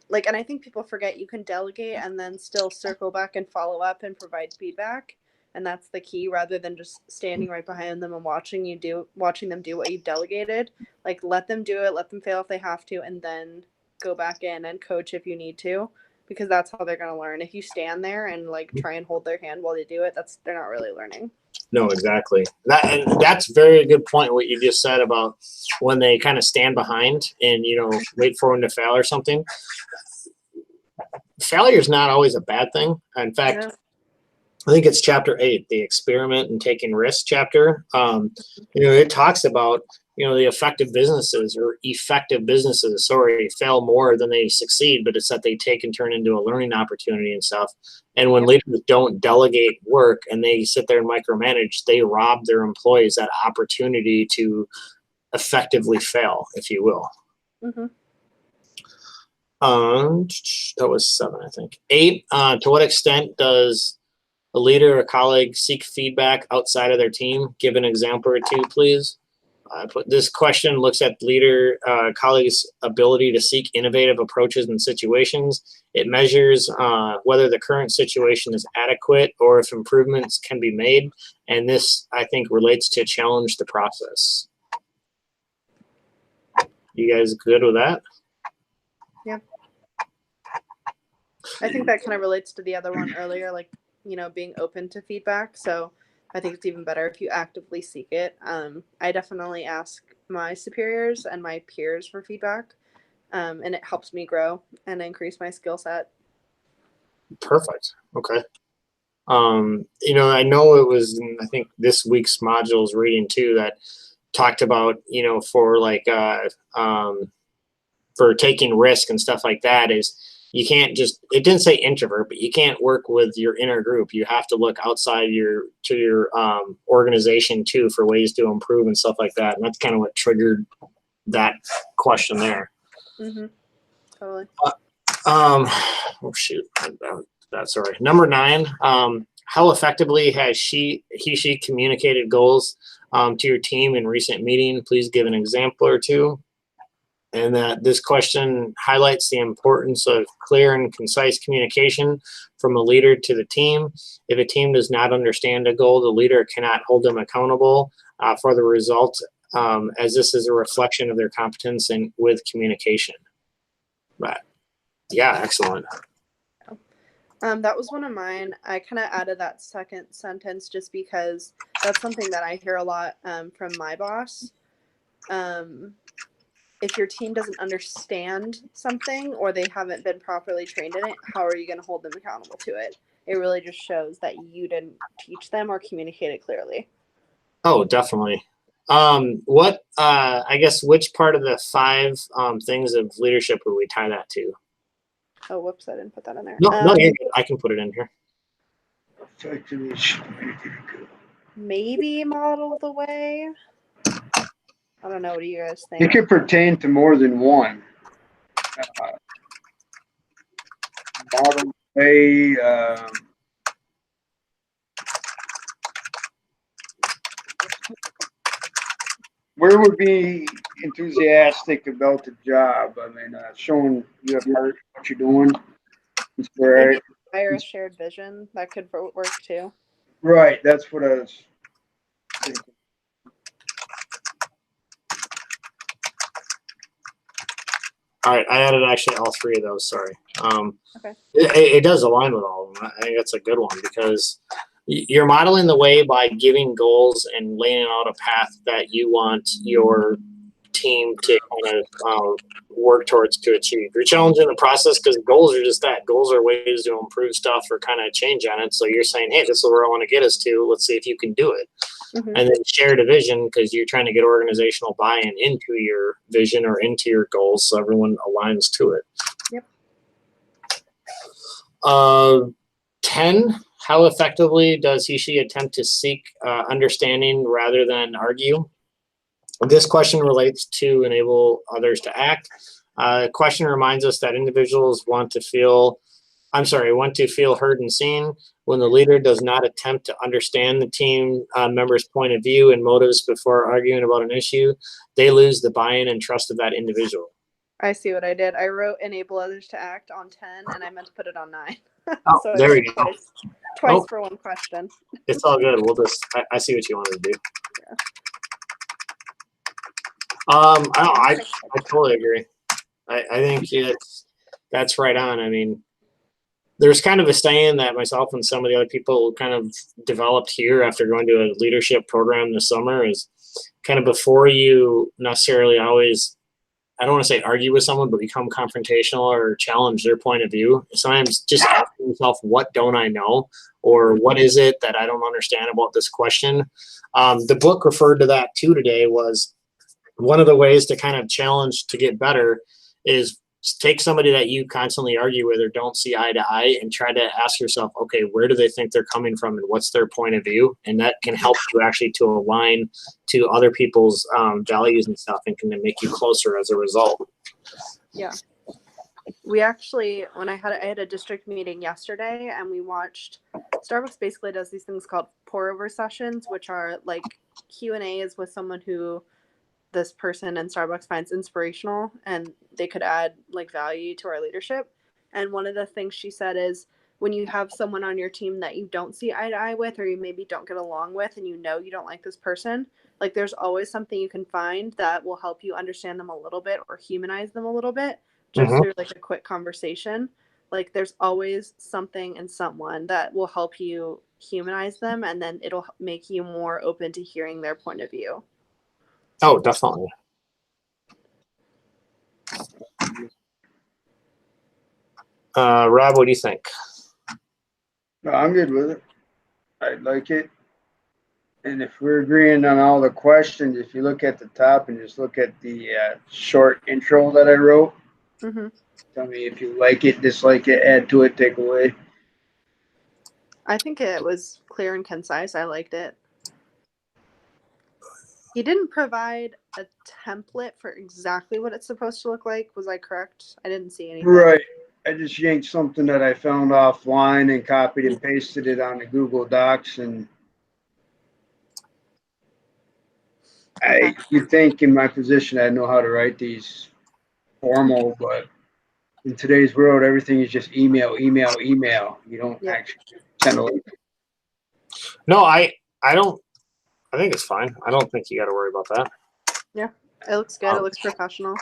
Like, and I think people forget you can delegate and then still circle back and follow up and provide feedback. And that's the key, rather than just standing right behind them and watching them do what you've delegated. Like, let them do it, let them fail if they have to, and then go back in and coach if you need to, because that's how they're going to learn. If you stand there and like try and hold their hand while they do it, they're not really learning.
No, exactly. That's a very good point, what you just said about when they kind of stand behind and, wait for them to fail or something. Failure is not always a bad thing. In fact, I think it's chapter 8, the experiment and taking risk chapter. It talks about, the effective businesses fail more than they succeed, but it's that they take and turn into a learning opportunity and stuff. And when leaders don't delegate work and they sit there and micromanage, they rob their employees that opportunity to effectively fail, if you will.
Mm-hmm.
That was 7, I think. 8, to what extent does a leader or colleague seek feedback outside of their team? Give an example or two, please. This question looks at leader colleagues' ability to seek innovative approaches in situations. It measures whether the current situation is adequate or if improvements can be made. And this, I think, relates to challenge the process. You guys good with that?
Yeah. I think that kind of relates to the other one earlier, like, being open to feedback. So I think it's even better if you actively seek it. I definitely ask my superiors and my peers for feedback, and it helps me grow and increase my skill set.
Perfect. Okay. I know it was in, I think, this week's modules reading too that talked about, for like for taking risk and stuff like that, is you can't just, it didn't say introvert, but you can't work with your inner group. You have to look outside your organization too for ways to improve and stuff like that. And that's kind of what triggered that question there.
Mm-hmm. Totally.
Oh shoot. That's sorry. Number 9, how effectively has she communicated goals to your team in recent meeting? Please give an example or two. And that this question highlights the importance of clear and concise communication from a leader to the team. If a team does not understand a goal, the leader cannot hold them accountable for the result, as this is a reflection of their competence with communication. But yeah, excellent.
That was one of mine. I kind of added that second sentence just because that's something that I hear a lot from my boss. If your team doesn't understand something or they haven't been properly trained in it, how are you going to hold them accountable to it? It really just shows that you didn't teach them or communicate it clearly.
Oh, definitely. I guess, which part of the 5 things of leadership would we tie that to?
Oh, whoops, I didn't put that in there.
No, I can put it in here.
Maybe model the way. I don't know. What do you guys think?
It could pertain to more than one. Model way. Where would be enthusiastic about the job? I mean, showing you have heart what you're doing.
Maybe inspire a shared vision. That could work too.
Right. That's what I was thinking.
All right, I added actually all 3 of those. Sorry.
Okay.
It does align with all of them. I think that's a good one because you're modeling the way by giving goals and laying out a path that you want your team to kind of work towards to achieve. You're challenging the process because goals are just that. Goals are ways to improve stuff or kind of change on it. So you're saying, hey, this is where I want to get us to. Let's see if you can do it. Mm-hmm. And then share a vision because you're trying to get organizational buy-in into your vision or into your goals so everyone aligns to it. Yep. 10, how effectively does she attempt to seek understanding rather than argue? This question relates to enable others to act. Question reminds us that individuals want to feel heard and seen. When the leader does not attempt to understand the team member's point of view and motives before arguing about an issue, they lose the buy-in and trust of that individual.
I see what I did. I wrote enable others to act on 10, and I meant to put it on 9.
Oh,
so
there we go.
Twice for one question.
It's all good. I see what you wanted to do. Yeah. I totally agree. I think that's right on. I mean, there's kind of a saying that myself and some of the other people kind of developed here after going to a leadership program this summer is kind of before you necessarily always, I don't want to say argue with someone, but become confrontational or challenge their point of view. Sometimes just asking yourself, what don't I know? Or what is it that I don't understand about this question? The book referred to that too today was one of the ways to kind of challenge to get better is take somebody that you constantly argue with or don't see eye to eye and try to ask yourself, okay, where do they think they're coming from and what's their point of view? And that can help you actually to align to other people's values and stuff and can make you closer as a result.
Yeah. We actually, when I had a district meeting yesterday and we watched, Starbucks basically does these things called pour over sessions, which are like Q&As with someone who this person in Starbucks finds inspirational and they could add like value to our leadership. And one of the things she said is when you have someone on your team that you don't see eye to eye with, or you maybe don't get along with, and you know you don't like this person, like there's always something you can find that will help you understand them a little bit or humanize them a little bit just through like a quick conversation. Like there's always something and someone that will help you humanize them, and then it'll make you more open to hearing their point of view.
Oh, definitely. Rob, what do you think?
No, I'm good with it. I like it. And if we're agreeing on all the questions, if you look at the top and just look at the short intro that I wrote, tell me if you like it, dislike it, add to it, take away.
I think it was clear and concise. I liked it. He didn't provide a template for exactly what it's supposed to look like. Was I correct? I didn't see anything.
Right. I just yanked something that I found offline and copied and pasted it on the Google Docs. And
Okay.
you'd think in my position I'd know how to write these formal, but in today's world, everything is just email, email, email. You don't actually send a link.
No, I don't. I think it's fine. I don't think you got to worry about that.
Yeah, it looks good. It looks professional.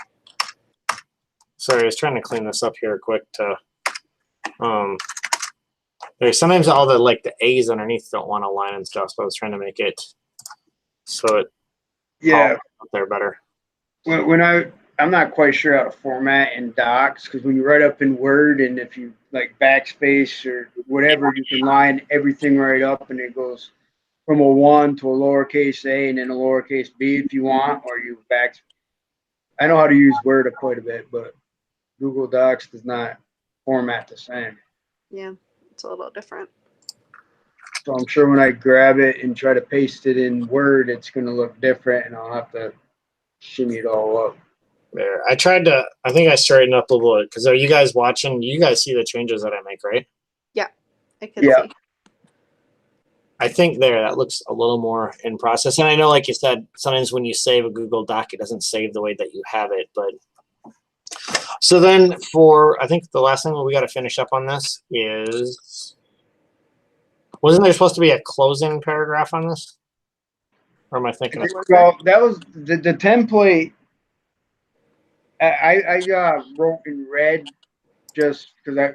Sorry, I was trying to clean this up here quick to. There's sometimes all the like the A's underneath don't want to line and stuff, so I was trying to make it so it
Yeah,
up there better.
when I'm not quite sure how to format in Docs because when you write up in Word and if you like backspace or whatever, you can line everything right up and it goes from a 1 to a lowercase a and then a lowercase b if you want, or you back. I know how to use Word quite a bit, but Google Docs does not format the same.
Yeah, it's a little different.
So I'm sure when I grab it and try to paste it in Word, it's going to look different and I'll have to shimmy it all up.
There. I think I straightened up a little bit because are you guys watching? You guys see the changes that I make, right?
Yeah, I can see.
I think that looks a little more in process. And I know, like you said, sometimes when you save a Google Doc, it doesn't save the way that you have it. But so then I think the last thing we got to finish up on this is, wasn't there supposed to be a closing paragraph on this? Or am I thinking of?
Well, that was the template. I wrote in red just because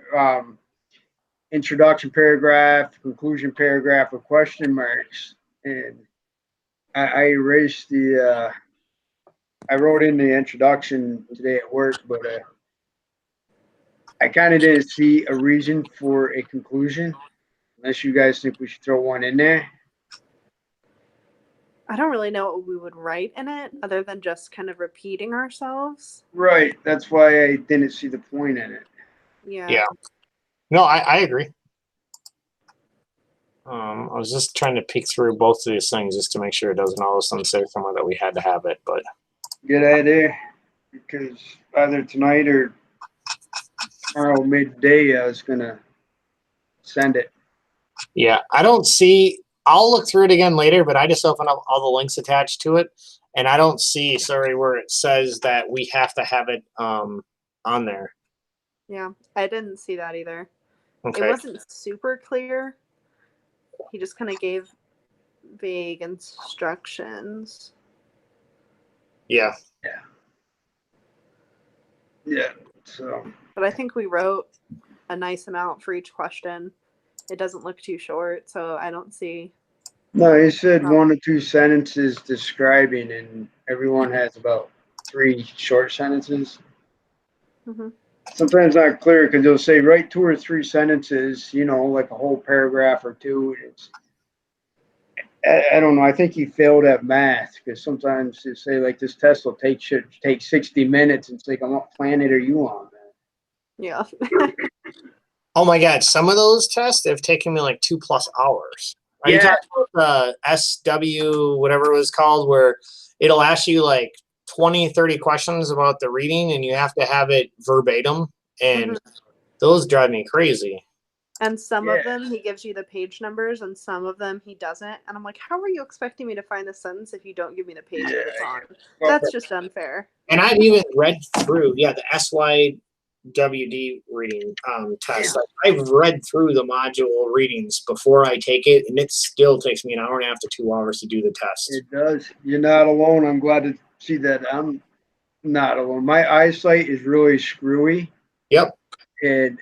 introduction paragraph, conclusion paragraph with question marks, and I erased the. I wrote in the introduction today at work, but I kind of didn't see a reason for a conclusion, unless you guys think we should throw one in there.
I don't really know what we would write in it other than just kind of repeating ourselves.
Right. That's why I didn't see the point in it.
Yeah.
No, I agree. I was just trying to peek through both of these things just to make sure it doesn't all of a sudden say somewhere that we had to have it. But
good idea, because either tonight or tomorrow midday, I was gonna send it.
yeah, I don't see. I'll look through it again later, but I just open up all the links attached to it, and I don't see where it says that we have to have it on there.
Yeah, I didn't see that either.
Okay.
It wasn't super clear. He just kind of gave vague instructions.
Yeah.
Yeah. So
But I think we wrote a nice amount for each question. It doesn't look too short, so I don't see.
no, he said 1 or 2 sentences describing, and everyone has about 3 short sentences.
Hmm.
Sometimes not clear because they'll say write 2 or 3 sentences, like a whole paragraph or two. I don't know. I think he failed at math because sometimes they say like this test should take 60 minutes, and it's like, on what planet are you on, man?
Yeah.
Oh my God, some of those tests have taken me like 2+ hours. Are you
Yeah.
talking about the SW, whatever it was called, where it'll ask you like 20, 30 questions about the reading and you have to have it verbatim? And
Mhm.
those drive me crazy.
And some
Yeah.
of them he gives you the page numbers, and some of them he doesn't. And I'm like, how are you expecting me to find the sentence if you don't give me the page that it's on?
Well,
That's just unfair.
And I've even read through, the SYWD reading test.
Yeah.
I've read through the module readings before I take it, and it still takes me an hour and a half to 2 hours to do the test.
it does. You're not alone. I'm glad to see that I'm not alone. My eyesight is really screwy.
Yep.
And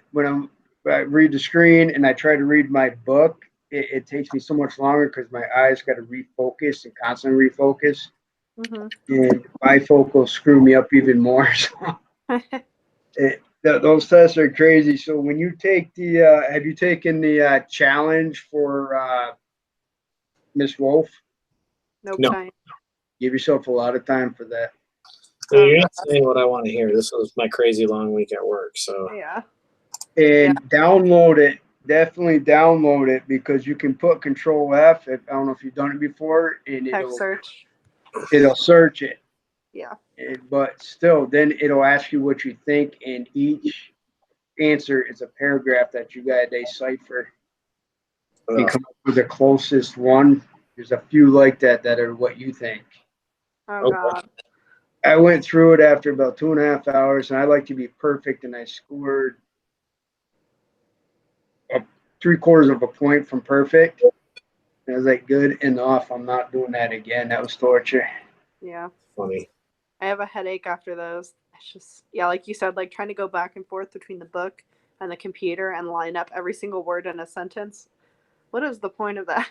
I read the screen and I try to read my book, it takes me so much longer because my eyes got to refocus and constantly refocus.
Hmm.
And bifocals screw me up even more. So those tests are crazy. So when you take have you taken the challenge for Miss Wolf?
Nope.
No.
Time.
Give yourself a lot of time for that.
So you're not saying what I want to hear. This was my crazy long week at work. So
Yeah.
And download it. Definitely download it because you can put Control F. I don't know if you've done it before, and
Text search.
it'll search it.
Yeah.
But still, then it'll ask you what you think, and each answer is a paragraph that you got to decipher and come up with the closest one. There's a few like that are what you think.
Oh
okay.
God.
I went through it after about 2.5 hours, and I like to be perfect, and I scored 3/4 of a point from perfect. And I was like, good enough. I'm not doing that again. That was torture.
Yeah.
Funny.
I have a headache after those. It's just, yeah, like you said, like trying to go back and forth between the book and the computer and line up every single word in a sentence. What is the point of that?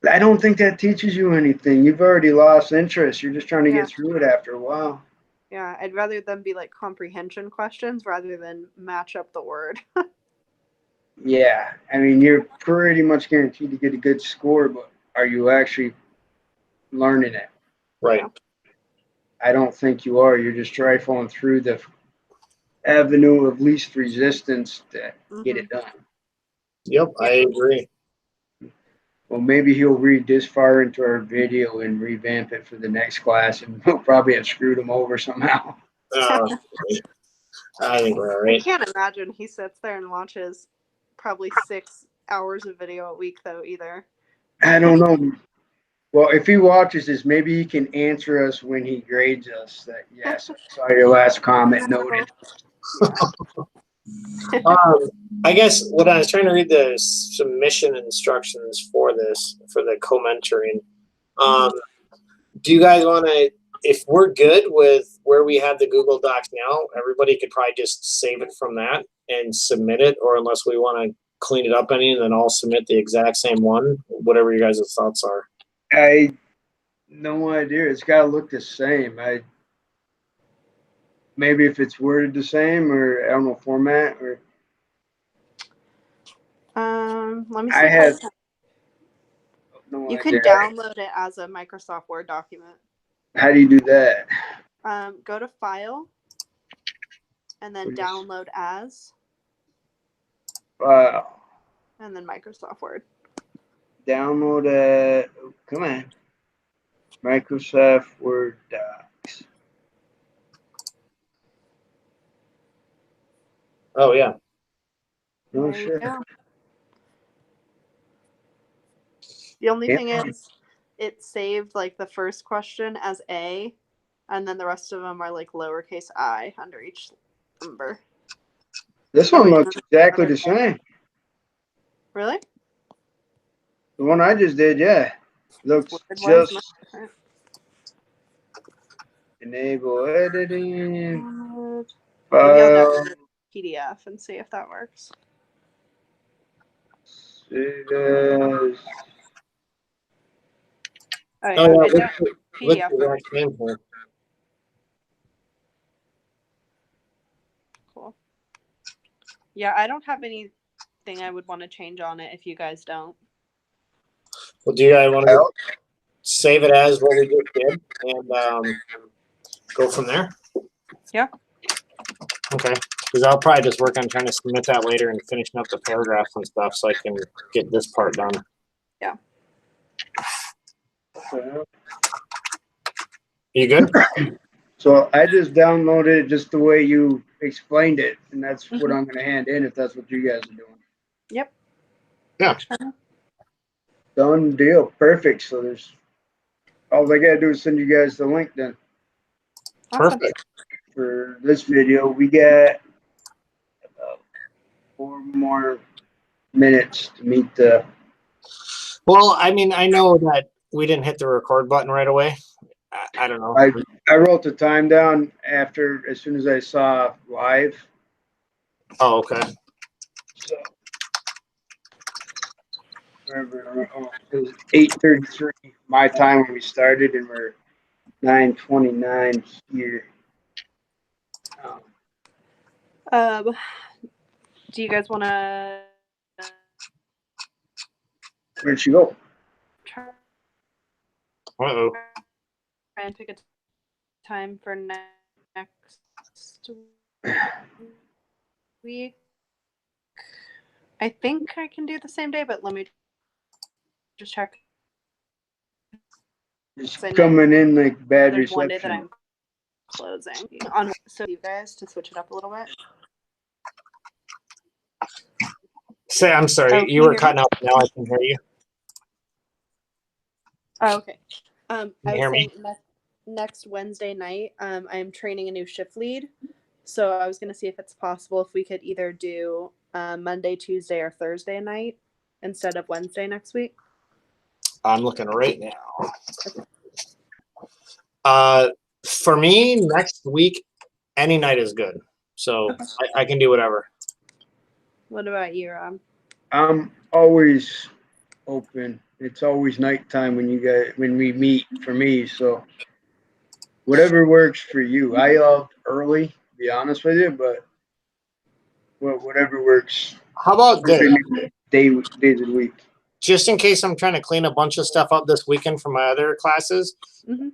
I don't think that teaches you anything. You've already lost interest. You're just trying to
Yeah.
get through it after a while.
Yeah, I'd rather them be like comprehension questions rather than match up the word.
Yeah. I mean, you're pretty much guaranteed to get a good score, but are you actually learning it?
Right.
Yeah.
I don't think you are. You're just trifling through the avenue of least resistance to get it done.
Yep, I agree.
Well, maybe he'll read this far into our video and revamp it for the next class, and we'll probably have screwed him over somehow.
I think we're all
I
right.
can't imagine he sits there and watches probably 6 hours of video a week, though, either.
I don't know. Well, if he watches this, maybe he can answer us when he grades us. That yes, I saw your last comment noted.
I guess when I was trying to read the submission instructions for this, for the co-mentoring, do you guys want to, if we're good with where we have the Google Docs now, everybody could probably just save it from that and submit it, or unless we want to clean it up any, and then I'll submit the exact same one, whatever your guys' thoughts are.
I no idea. It's got to look the same. Maybe if it's worded the same, or I don't know, format, or
Let me see
I
if
have
I can.
no
You
idea.
can download it as a Microsoft Word document.
How do you do that?
Go to File and then Download As, and then Microsoft Word.
Download it. Come on. Microsoft Word Docs.
Oh yeah.
No
There you
shit.
go. The only thing is, it saved like the first question as A, and then the rest of them are like lowercase I under each number.
This one looks exactly the same.
Really?
The one I just did, yeah. Looks
Word-wise,
just. Enable editing.
Maybe I'll
File.
download a PDF and see if that works.
Save as.
Oh, yeah,
Oh,
I
yeah,
downloaded
look
PDF.
the exact same here.
Cool. Yeah, I don't have anything I would want to change on it if you guys don't.
Well, do you guys want to save it as what we just did and go from there?
Yeah.
Okay. Because I'll probably just work on trying to submit that later and finishing up the paragraphs and stuff so I can get this part done.
Yeah.
You good?
So I just downloaded it just the way you explained it, and that's what
Mhm.
I'm going to hand in if that's what you guys are doing.
Yep.
Yeah.
Done deal. Perfect. So there's all I got to do is send you guys the link then.
Awesome.
Perfect.
For this video, we got about 4 more minutes to meet the.
Well, I mean, I know that we didn't hit the record button right away. I don't know.
I wrote the time down after as soon as I saw live.
Oh, okay.
So it was 8:33 my time when we started, and we're 9:29 here.
Do you guys want to
Where'd she go?
try
Uh-oh.
and pick a time for next week? I think I can do the same day, but let me just check.
It's
I know
coming in like bad
there's one day that
reception.
I'm closing on, so you guys to switch it up a little bit.
Say, I'm sorry.
Oh, can
You
you
were
hear
cutting
me?
out. Now I can hear you.
Oh, okay. I
you
was
hear me?
saying next Wednesday night, I'm training a new shift lead. So I was going to see if it's possible if we could either do Monday, Tuesday, or Thursday night instead of Wednesday next week.
I'm looking right now. For me, next week, any night is good. So
Okay.
I can do whatever.
What about you, Rob?
I'm always open. It's always nighttime when we meet for me. So whatever works for you. I love early, to be honest with you, but whatever works.
How about this?
Days of the week.
Just in case I'm trying to clean a bunch of stuff up this weekend for my other classes,
Mm-hmm.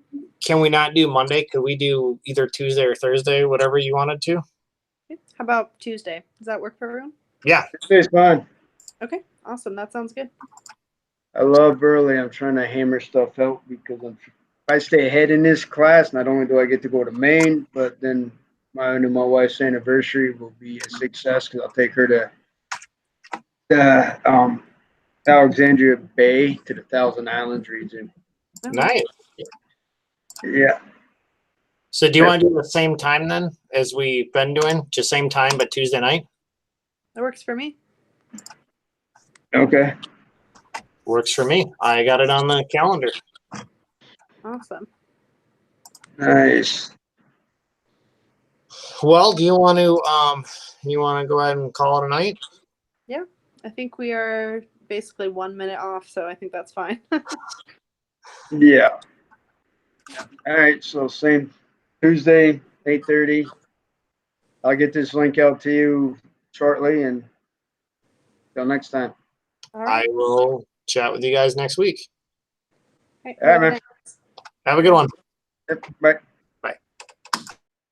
can we not do Monday? Could we do either Tuesday or Thursday, whatever you wanted to?
How about Tuesday? Does that work for everyone?
Yeah.
It's fun.
Okay, awesome. That sounds good.
I love early. I'm trying to hammer stuff out because if I stay ahead in this class, not only do I get to go to Maine, but then my wife's anniversary will be a success because I'll take her to Alexandria Bay to the Thousand Islands region.
Okay.
Nice.
Yeah.
So do you want to do the same time then as we've been doing? Just same time, but Tuesday night?
That works for me.
Okay.
Works for me. I got it on the calendar.
Awesome.
Nice.
Well, do you want to go ahead and call it a night?
Yeah, I think we are basically 1 minute off, so I think that's fine.
Yeah. All right. So same Tuesday, 8:30. I'll get this link out to you shortly, and till next time.
All right.
I will chat with you guys next week.
Okay,
All right, man.
Have a good one.
Yep, bye.